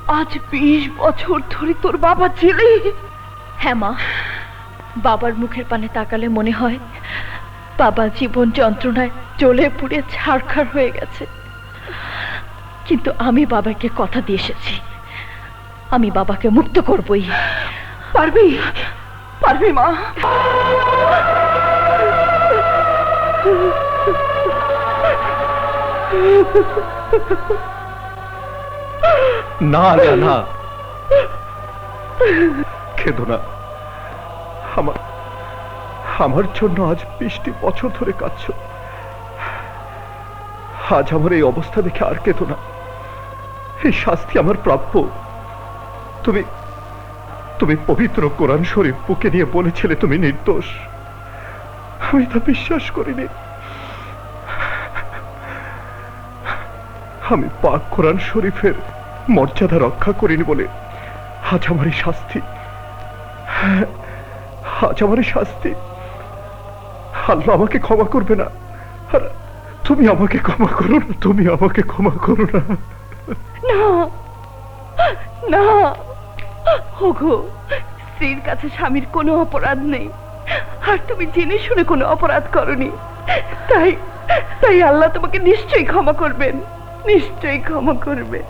আজ 20 বছর ধরে তোর বাবা ছেলে। হ্যাঁ মা, বাবার মুখের পানে তাকালে মনে হয় বাবা জীবন যন্ত্রণায় জ্বলে পুড়ে ছারখার হয়ে গেছে। কিন্তু আমি বাবাকে কথা দিয়ে এসেছি, আমি বাবাকে মুক্ত করবই। পারবি, পারবি মা। না না না, খেদো না। আমার আমার জন্য আজ 20টি বছর ধরে কাঁদছো। আজ আমার এই অবস্থা দেখে আর কেঁদো না। এই শাস্তি আমার প্রাপ্য। তুমি তুমি পবিত্র কোরআন শরীফ বুকে নিয়ে বলেছিলে তুমি নির্দোষ। আমি তা বিশ্বাস করিনি। আমি পাক কোরআন শরীফের মর্যাদা রক্ষা করিনি বলে আজ আমার এই শাস্তি। আজ আমার এই শাস্তি। আল্লাহ আমাকে ক্ষমা করবে না। আর তুমি আমাকে ক্ষমা করো না, তুমি আমাকে ক্ষমা করো না। না না, ওগো, স্ত্রীর কাছে স্বামীর কোনো অপরাধ নেই, আর তুমি জেনে শুনে কোনো অপরাধ করনি। তাই তাই আল্লাহ তোমাকে নিশ্চয়ই ক্ষমা করবেন, নিশ্চয়ই ক্ষমা করবে।